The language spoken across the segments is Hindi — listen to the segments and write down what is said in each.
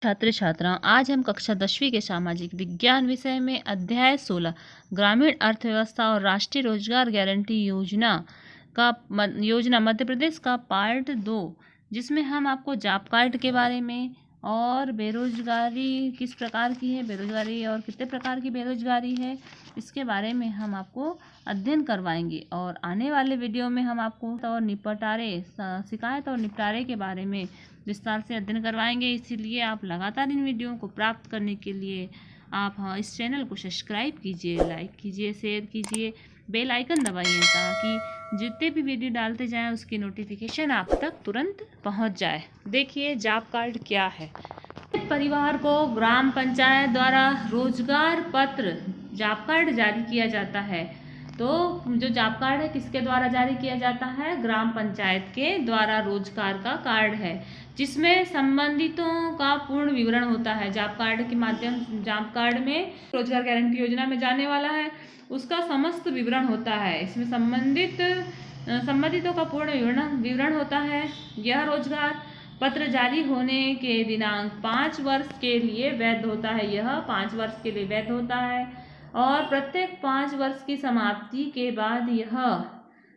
छात्र छात्राओं, आज हम कक्षा 10वीं के सामाजिक विज्ञान विषय में अध्याय 16 ग्रामीण अर्थव्यवस्था और राष्ट्रीय रोजगार गारंटी योजना मध्य प्रदेश का पार्ट 2, जिसमें हम आपको जॉब कार्ड के बारे में और बेरोजगारी किस प्रकार की है, बेरोजगारी और कितने प्रकार की बेरोजगारी है, इसके बारे में हम आपको अध्ययन करवाएंगे। और आने वाले वीडियो में हम आपको शिकायत और निपटारे के बारे में विस्तार से अध्ययन करवाएंगे। इसीलिए आप लगातार इन वीडियो को प्राप्त करने के लिए आप इस चैनल को सब्सक्राइब कीजिए, लाइक कीजिए, शेयर कीजिए, बेल आइकन दबाइए ताकि जितने भी वीडियो डालते जाएं उसकी नोटिफिकेशन आप तक तुरंत पहुंच जाए। देखिए जॉब कार्ड क्या है। परिवार को ग्राम पंचायत द्वारा रोजगार पत्र जॉब कार्ड जारी किया जाता है। तो जो जॉब कार्ड है किसके द्वारा जारी किया जाता है? ग्राम पंचायत के द्वारा रोजगार का कार्ड है, जिसमें संबंधितों का पूर्ण विवरण होता है। जॉब कार्ड में रोजगार गारंटी योजना में जाने वाला है, उसका समस्त विवरण होता है। इसमें संबंधितों का पूर्ण विवरण होता है। यह रोजगार पत्र जारी होने के दिनांक 5 वर्ष के लिए वैध होता है। यह 5 वर्ष के लिए वैध होता है और प्रत्येक 5 वर्ष की समाप्ति के बाद यह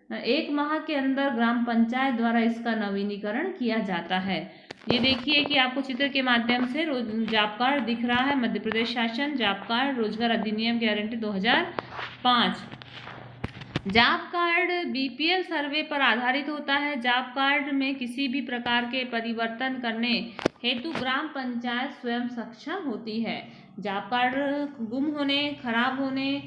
1 माह के अंदर ग्राम पंचायत द्वारा इसका नवीनीकरण किया जाता है। ये देखिए कि आपको चित्र के माध्यम से जॉब कार्ड दिख रहा है। मध्य प्रदेश शासन जॉब कार्ड रोजगार अधिनियम गारंटी 2005। जॉब कार्ड बीपीएल सर्वे पर आधारित होता है। जॉब कार्ड में किसी भी प्रकार के परिवर्तन करने हेतु ग्राम पंचायत स्वयं सक्षम होती है। जॉब कार्ड गुम होने, खराब होने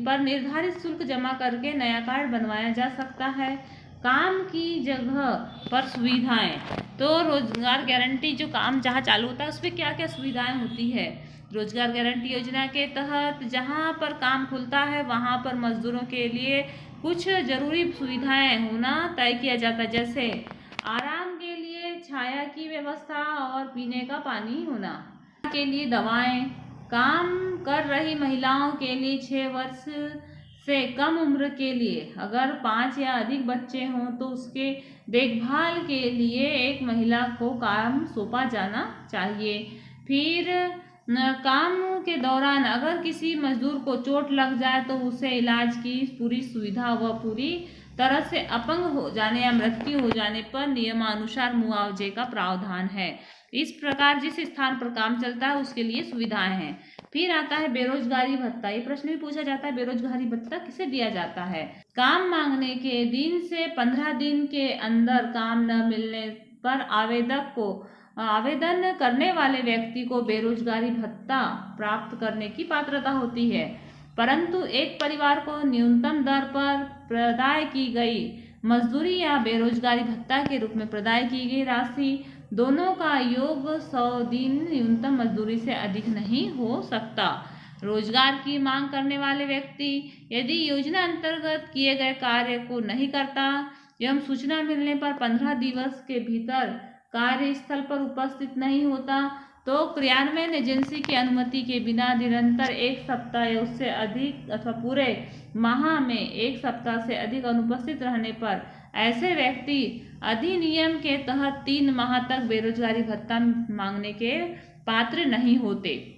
पर निर्धारित शुल्क जमा करके नया कार्ड बनवाया जा सकता है। काम की जगह पर सुविधाएं, तो रोजगार गारंटी जो काम जहाँ चालू होता है उसमें क्या क्या सुविधाएं होती है। रोजगार गारंटी योजना के तहत जहाँ पर काम खुलता है वहाँ पर मजदूरों के लिए कुछ जरूरी सुविधाएं होना तय किया जाता है, जैसे आराम के लिए छाया की व्यवस्था और पीने का पानी होना, के लिए दवाएं, काम कर रही महिलाओं के लिए 6 वर्ष से कम उम्र के लिए अगर 5 या अधिक बच्चे हों तो उसके देखभाल के लिए एक महिला को काम सौंपा जाना चाहिए। फिर काम के दौरान अगर किसी मजदूर को चोट लग जाए तो उसे इलाज की पूरी सुविधा व पूरी तरह से अपंग हो जाने या मृत्यु हो जाने पर नियमानुसार मुआवजे का प्रावधान है। इस प्रकार जिस स्थान पर काम चलता है उसके लिए सुविधाएं हैं। फिर आता है बेरोजगारी भत्ता। ये प्रश्न भी पूछा जाता है, बेरोजगारी भत्ता किसे दिया जाता है? काम मांगने के दिन से 15 दिन के अंदर काम न मिलने पर आवेदन करने वाले व्यक्ति को बेरोजगारी भत्ता प्राप्त करने की पात्रता होती है, परंतु एक परिवार को न्यूनतम दर पर प्रदाय की गई मजदूरी या बेरोजगारी भत्ता के रूप में प्रदाय की गई राशि दोनों का योग 100 दिन न्यूनतम मजदूरी से अधिक नहीं हो सकता। रोजगार की मांग करने वाले व्यक्ति यदि योजना अंतर्गत किए गए कार्य को नहीं करता एवं सूचना मिलने पर 15 दिवस के भीतर कार्यस्थल पर उपस्थित नहीं होता तो क्रियान्वयन एजेंसी की अनुमति के बिना निरंतर 1 सप्ताह या उससे अधिक अथवा पूरे माह में 1 सप्ताह से अधिक अनुपस्थित रहने पर ऐसे व्यक्ति अधिनियम के तहत 3 माह तक बेरोजगारी भत्ता मांगने के पात्र नहीं होते।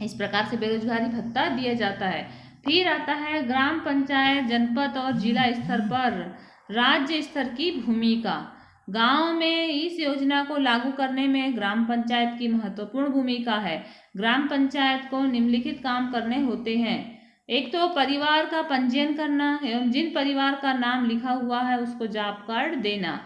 इस प्रकार से बेरोजगारी भत्ता दिया जाता है। फिर आता है ग्राम पंचायत, जनपद और जिला स्तर पर राज्य स्तर की भूमिका। गांव में इस योजना को लागू करने में ग्राम पंचायत की महत्वपूर्ण भूमिका है। ग्राम पंचायत को निम्नलिखित काम करने होते हैं। एक तो परिवार का पंजीयन करना एवं जिन परिवार का नाम लिखा हुआ है उसको जॉब कार्ड देना,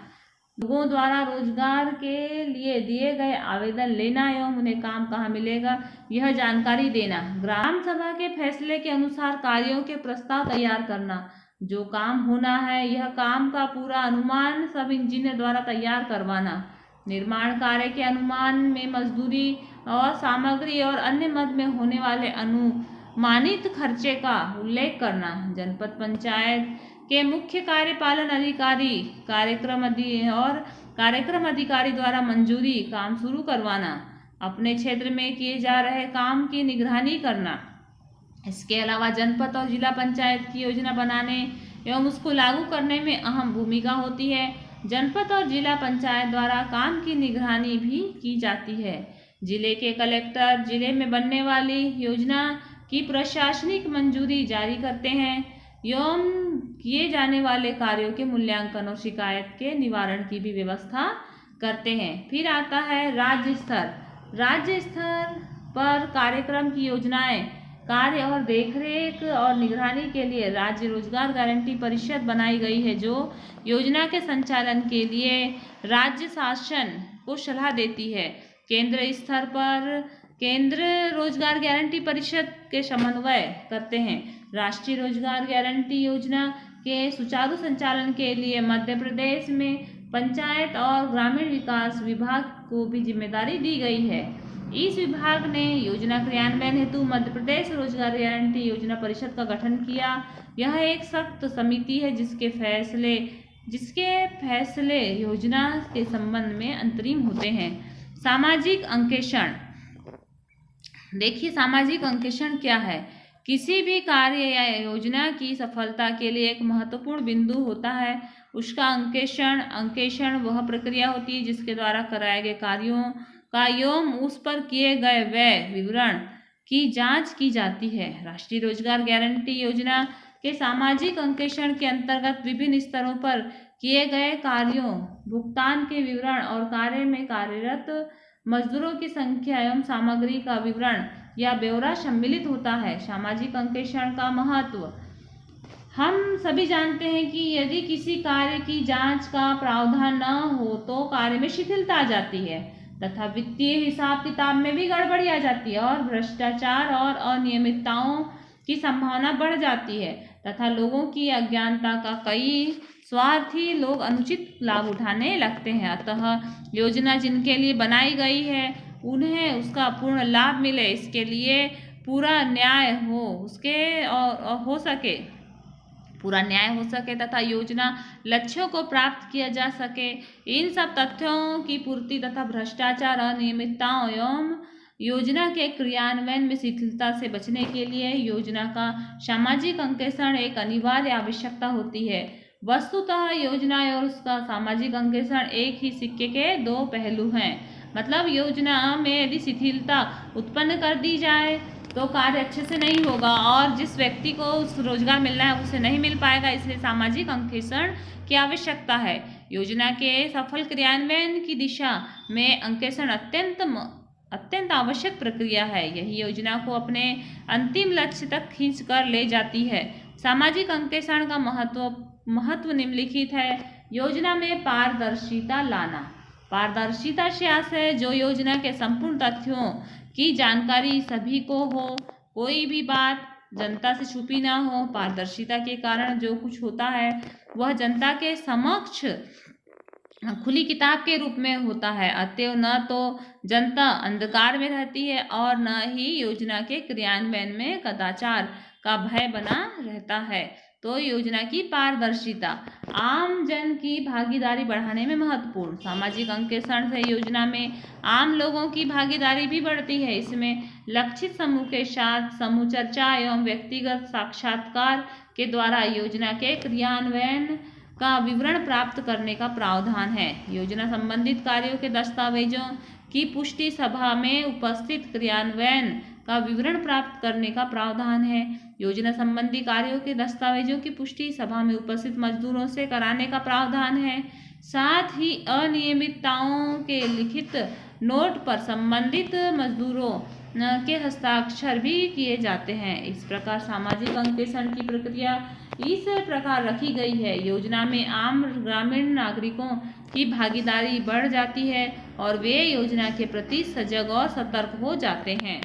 लोगों द्वारा रोजगार के लिए दिए गए आवेदन लेना एवं उन्हें काम कहाँ मिलेगा यह जानकारी देना, ग्राम सभा के फैसले के अनुसार कार्यों के प्रस्ताव तैयार करना, जो काम होना है यह काम का पूरा अनुमान सब इंजीनियर द्वारा तैयार करवाना, निर्माण कार्य के अनुमान में मजदूरी और सामग्री और अन्य मद में होने वाले अनुमानित खर्चे का उल्लेख करना, जनपद पंचायत के मुख्य कार्यपालन अधिकारी कार्यक्रम अधिकारी द्वारा मंजूरी काम शुरू करवाना, अपने क्षेत्र में किए जा रहे काम की निगरानी करना। इसके अलावा जनपद और जिला पंचायत की योजना बनाने एवं उसको लागू करने में अहम भूमिका होती है। जनपद और जिला पंचायत द्वारा काम की निगरानी भी की जाती है। जिले के कलेक्टर जिले में बनने वाली योजना की प्रशासनिक मंजूरी जारी करते हैं एवं किए जाने वाले कार्यों के मूल्यांकन और शिकायत के निवारण की भी व्यवस्था करते हैं। फिर आता है राज्य स्तर। राज्य स्तर पर कार्यक्रम की योजनाएं, कार्य और देखरेख और निगरानी के लिए राज्य रोजगार गारंटी परिषद बनाई गई है, जो योजना के संचालन के लिए राज्य शासन को सलाह देती है। केंद्र स्तर पर केंद्र रोजगार गारंटी परिषद के समन्वय करते हैं। राष्ट्रीय रोजगार गारंटी योजना के सुचारू संचालन के लिए मध्य प्रदेश में पंचायत और ग्रामीण विकास विभाग को भी जिम्मेदारी दी गई है। इस विभाग ने योजना क्रियान्वयन हेतु मध्य प्रदेश रोजगार गारंटी योजना परिषद का गठन किया। यह एक सख्त समिति है जिसके फैसले योजना के संबंध में अंतरिम होते हैं। सामाजिक अंकेक्षण। देखिए, सामाजिक अंकेक्षण क्या है? किसी भी कार्य या योजना की सफलता के लिए एक महत्वपूर्ण बिंदु होता है, उसका अंकेक्षण वह प्रक्रिया होती है जिसके द्वारा कराए गए कार्यों का एवं उस पर किए गए व्यय विवरण की जांच की जाती है। राष्ट्रीय रोजगार गारंटी योजना के सामाजिक अंकेक्षण के अंतर्गत विभिन्न स्तरों पर किए गए कार्यों, भुगतान के विवरण और कार्य में कार्यरत मजदूरों की संख्या एवं सामग्री का विवरण या ब्यौरा सम्मिलित होता है। सामाजिक अंकेक्षण का महत्व। हम सभी जानते हैं कि यदि किसी कार्य की जांच का प्रावधान न हो तो कार्य में शिथिलता आ जाती है तथा वित्तीय हिसाब किताब में भी गड़बड़ी आ जाती है और भ्रष्टाचार और अनियमितताओं की संभावना बढ़ जाती है तथा लोगों की अज्ञानता का कई स्वार्थी लोग अनुचित लाभ उठाने लगते हैं। अतः योजना जिनके लिए बनाई गई है उन्हें उसका पूर्ण लाभ मिले, इसके लिए पूरा न्याय हो सके तथा योजना लक्ष्यों को प्राप्त किया जा सके। इन सब तथ्यों की पूर्ति तथा भ्रष्टाचार, अनियमितताओं एवं योजना के क्रियान्वयन में शिथिलता से बचने के लिए योजना का सामाजिक अंकेक्षण एक अनिवार्य आवश्यकता होती है। वस्तुतः योजना और उसका सामाजिक अंकेक्षण एक ही सिक्के के दो पहलू हैं। मतलब योजना में यदि शिथिलता उत्पन्न कर दी जाए तो कार्य अच्छे से नहीं होगा और जिस व्यक्ति को उस रोजगार मिलना है उसे नहीं मिल पाएगा। इसलिए सामाजिक अंकेक्षण की आवश्यकता है। योजना के सफल क्रियान्वयन की दिशा में अंकेक्षण अत्यंत आवश्यक प्रक्रिया है। यही योजना को अपने अंतिम लक्ष्य तक खींच कर ले जाती है। सामाजिक अंकेक्षण का महत्व निम्नलिखित है। योजना में पारदर्शिता लाना। पारदर्शिता से आशय है जो योजना के संपूर्ण तथ्यों की जानकारी सभी को हो, कोई भी बात जनता से छुपी ना हो। पारदर्शिता के कारण जो कुछ होता है वह जनता के समक्ष खुली किताब के रूप में होता है। अतएव न तो जनता अंधकार में रहती है और न ही योजना के क्रियान्वयन में कदाचार का भय बना रहता है। तो योजना की पारदर्शिता आम जन की भागीदारी बढ़ाने में महत्वपूर्ण। सामाजिक अंकेक्षण से योजना में आम लोगों की भागीदारी भी बढ़ती है। इसमें लक्षित समूह के साथ समूह चर्चा एवं व्यक्तिगत साक्षात्कार के द्वारा योजना के क्रियान्वयन का विवरण प्राप्त करने का प्रावधान है। योजना संबंधित कार्यों के दस्तावेजों की पुष्टि सभा में उपस्थित क्रियान्वयन का विवरण प्राप्त करने का प्रावधान है। योजना संबंधी कार्यों के दस्तावेजों की पुष्टि सभा में उपस्थित मजदूरों से कराने का प्रावधान है। साथ ही अनियमितताओं के लिखित नोट पर संबंधित मजदूरों के हस्ताक्षर भी किए जाते हैं। इस प्रकार सामाजिक अंकेक्षण की प्रक्रिया इस प्रकार रखी गई है। योजना में आम ग्रामीण नागरिकों की भागीदारी बढ़ जाती है और वे योजना के प्रति सजग और सतर्क हो जाते हैं।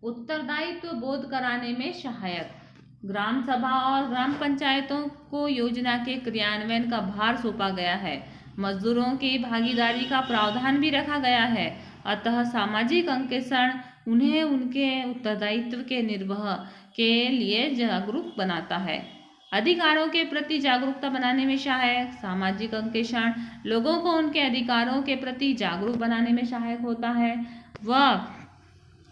उत्तरदायित्व बोध कराने में सहायक। ग्राम सभा और ग्राम पंचायतों को योजना के क्रियान्वयन का भार सौंपा गया है। मजदूरों की भागीदारी का प्रावधान भी रखा गया है। अतः सामाजिक अंकेक्षण उन्हें उनके उत्तरदायित्व के निर्वहन के लिए जागरूक बनाता है। अधिकारों के प्रति जागरूकता बनाने में सहायक। सामाजिक अंकेक्षण लोगों को उनके अधिकारों के प्रति जागरूक बनाने में सहायक होता है। वह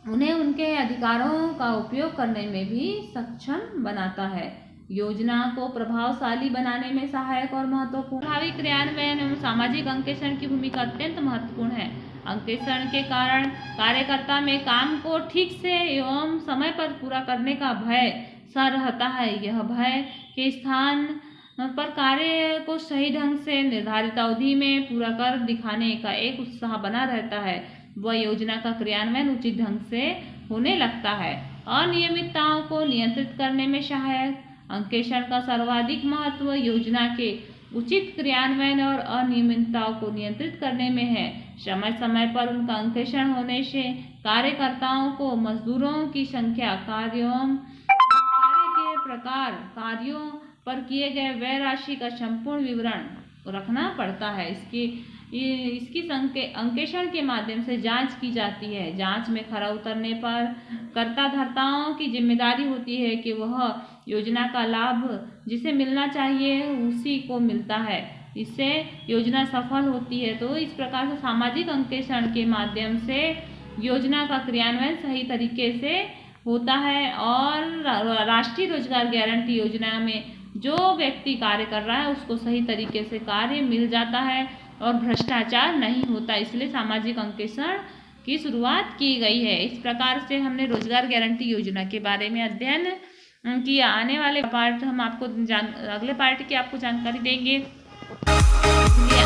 उन्हें उनके अधिकारों का उपयोग करने में भी सक्षम बनाता है। योजना को प्रभावशाली बनाने में सहायक और महत्वपूर्ण। प्रभावी क्रियान्वयन एवं सामाजिक अंकेक्षण की भूमिका अत्यंत महत्वपूर्ण है। अंकेक्षण के कारण कार्यकर्ता में काम को ठीक से एवं समय पर पूरा करने का भय सा रहता है। यह भय के स्थान पर कार्य को सही ढंग से निर्धारित अवधि में पूरा कर दिखाने का एक उत्साह बना रहता है। वह योजना का क्रियान्वयन उचित ढंग से होने लगता है। अनियमितताओं को नियंत्रित करने में सहायक अंकेक्षण का सर्वाधिक महत्व योजना के उचित क्रियान्वयन और अनियमितताओं को नियंत्रित करने में है। समय समय पर उनका अंकेक्षण होने से कार्यकर्ताओं को मजदूरों की संख्या, कार्यों, कार्य के प्रकार, कार्यों पर किए गए व्यय राशि का संपूर्ण विवरण रखना पड़ता है। इसकी अंकेक्षण के माध्यम से जांच की जाती है। जांच में खरा उतरने पर कर्ताधर्ताओं की जिम्मेदारी होती है कि वह योजना का लाभ जिसे मिलना चाहिए उसी को मिलता है। इससे योजना सफल होती है। तो इस प्रकार से सामाजिक अंकेक्षण के माध्यम से योजना का क्रियान्वयन सही तरीके से होता है और राष्ट्रीय रोजगार गारंटी योजना में जो व्यक्ति कार्य कर रहा है उसको सही तरीके से कार्य मिल जाता है और भ्रष्टाचार नहीं होता। इसलिए सामाजिक अंकेक्षण की शुरुआत की गई है। इस प्रकार से हमने रोजगार गारंटी योजना के बारे में अध्ययन किया। आने वाले पार्ट हम आपको अगले पार्ट की आपको जानकारी देंगे। इसलिए